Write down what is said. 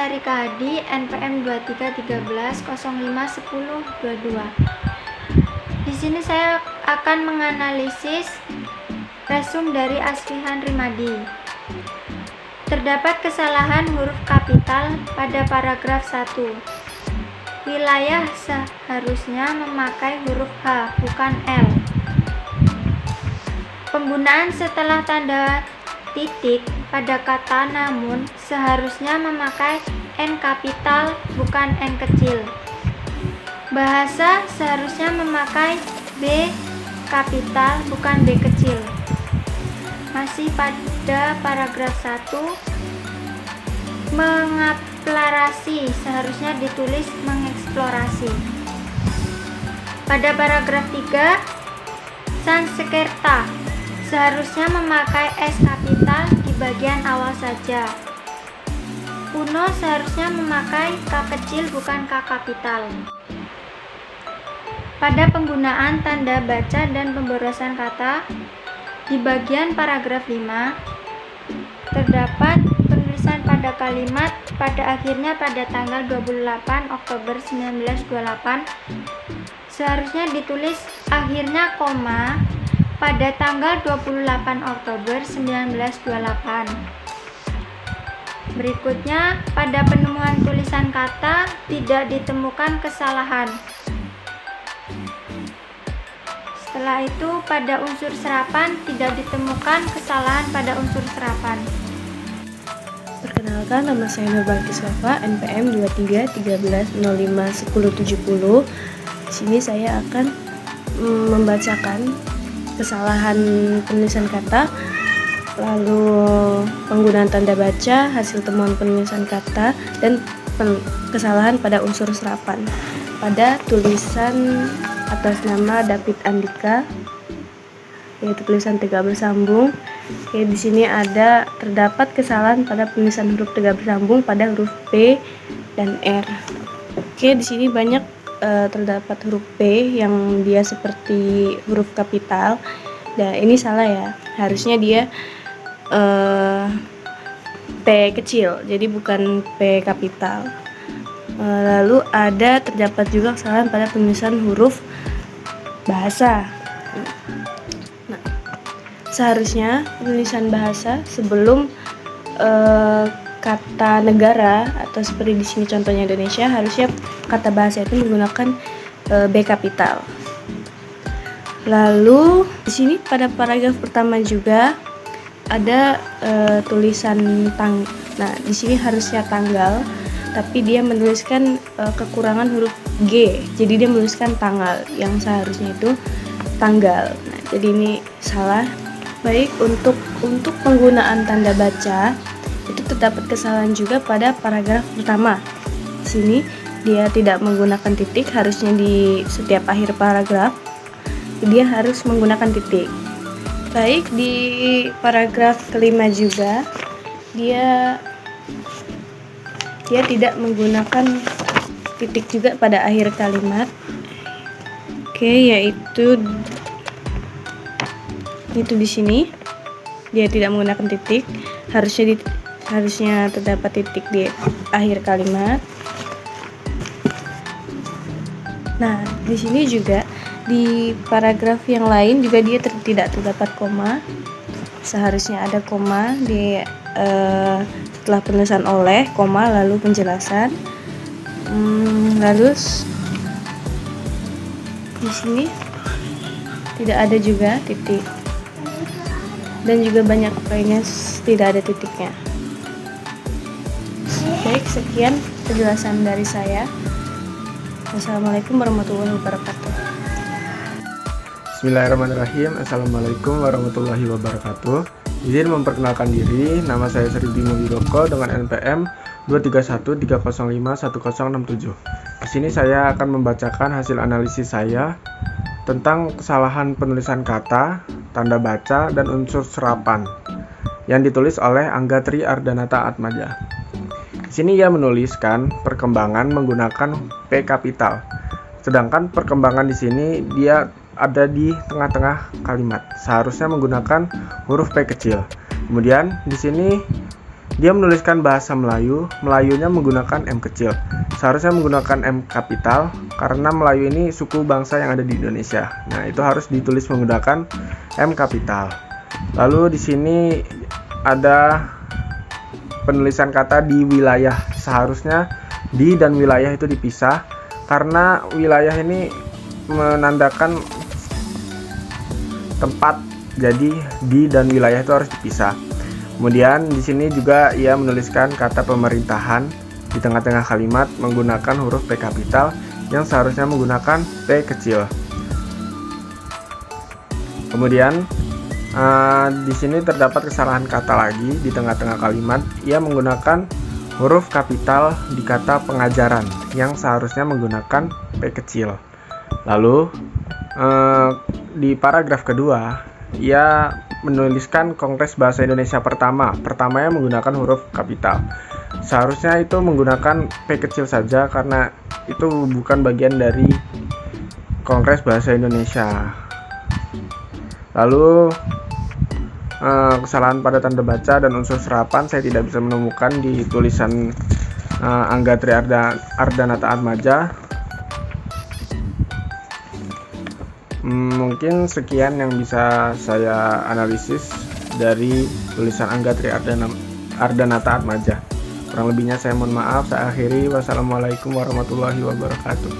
saya Rika Hadi, NPM 2313051022. Di sini saya akan menganalisis resum dari Asfihan Rimadi. Terdapat kesalahan huruf kapital pada paragraf 1. Wilayah seharusnya memakai huruf H, bukan L. Penggunaan setelah tanda titik pada kata namun seharusnya memakai N kapital, bukan N kecil. Bahasa seharusnya memakai B kapital, bukan B kecil. Masih pada paragraf 1, mengeksplorasi seharusnya ditulis mengeksplorasi. Pada paragraf 3, Sanskerta seharusnya memakai S kapital di bagian awal saja. Kuno seharusnya memakai K kecil, bukan K kapital. Pada penggunaan tanda baca dan pemborosan kata, di bagian paragraf 5, terdapat penulisan pada kalimat pada akhirnya pada tanggal 28 Oktober 1928 seharusnya ditulis akhirnya koma pada tanggal 28 Oktober 1928. Berikutnya, pada penemuan tulisan kata tidak ditemukan kesalahan. Setelah itu, pada unsur serapan tidak ditemukan kesalahan pada unsur serapan. Perkenalkan, nama saya Nurbalkis Wafa, NPM 2313051070. Di sini saya akan membacakan kesalahan penulisan kata, lalu penggunaan tanda baca, hasil temuan penulisan kata, dan kesalahan pada unsur serapan. Pada tulisan atas nama David Andika, yaitu tulisan tegak bersambung. Oke, di sini terdapat kesalahan pada penulisan huruf tegak bersambung pada huruf P dan R. Oke, di sini banyak terdapat huruf P yang dia seperti huruf kapital. Nah, ini salah ya. Harusnya dia P kecil, jadi bukan P kapital. Lalu terdapat juga kesalahan pada penulisan huruf bahasa. Nah, seharusnya penulisan bahasa sebelum kata negara atau seperti di sini contohnya Indonesia, harusnya kata bahasa itu menggunakan B kapital. Lalu di sini pada paragraf pertama juga ada tulisan Nah, di sini harusnya tanggal, tapi dia menuliskan kekurangan huruf G. Jadi dia menuliskan tanggal yang seharusnya itu tanggal. Nah, jadi ini salah. Baik, untuk penggunaan tanda baca itu terdapat kesalahan juga pada paragraf pertama. Di sini dia tidak menggunakan titik, harusnya di setiap akhir paragraf dia harus menggunakan titik. Baik, di paragraf kelima juga dia tidak menggunakan titik juga pada akhir kalimat. Oke, yaitu di sini dia tidak menggunakan titik, harusnya terdapat titik di akhir kalimat. Nah, di sini juga di paragraf yang lain juga dia tidak terdapat koma. Seharusnya ada koma di setelah penulisan oleh, koma, lalu penjelasan. Lalu di sini tidak ada juga titik. Dan juga banyak lainnya tidak ada titiknya. Baik, sekian penjelasan dari saya. Wassalamualaikum warahmatullahi wabarakatuh. Bismillahirrahmanirrahim. Assalamualaikum warahmatullahi wabarakatuh. Izin memperkenalkan diri, nama saya Sri Bimo Wiroko dengan NPM 23130510667. Di sini saya akan membacakan hasil analisis saya tentang kesalahan penulisan kata, tanda baca, dan unsur serapan yang ditulis oleh Angga Tri Ardanata Atmaja. Di sini ia menuliskan perkembangan menggunakan P kapital. Sedangkan perkembangan di sini dia ada di tengah-tengah kalimat. Seharusnya menggunakan huruf P kecil. Kemudian di sini Dia menuliskan bahasa Melayu, Melayunya menggunakan M kecil. Seharusnya menggunakan M kapital karena Melayu ini suku bangsa yang ada di Indonesia. Nah, itu harus ditulis menggunakan M kapital. Lalu di sini ada penulisan kata di wilayah. Seharusnya di dan wilayah itu dipisah karena wilayah ini menandakan tempat. Jadi di dan wilayah itu harus dipisah. Kemudian di sini juga ia menuliskan kata pemerintahan di tengah-tengah kalimat menggunakan huruf P kapital yang seharusnya menggunakan P kecil. Kemudian di sini terdapat kesalahan kata lagi di tengah-tengah kalimat. Ia menggunakan huruf kapital di kata pengajaran yang seharusnya menggunakan P kecil. Lalu di paragraf kedua ia menuliskan Kongres Bahasa Indonesia pertamanya menggunakan huruf kapital. Seharusnya itu menggunakan P kecil saja karena itu bukan bagian dari Kongres Bahasa Indonesia. Lalu kesalahan pada tanda baca dan unsur serapan saya tidak bisa menemukan di tulisan Angga Tri Ardanata Atmaja. Mungkin sekian yang bisa saya analisis dari tulisan Angga Tri Ardanata Atmaja. Kurang lebihnya saya mohon maaf. Saya akhiri. Wassalamualaikum warahmatullahi wabarakatuh.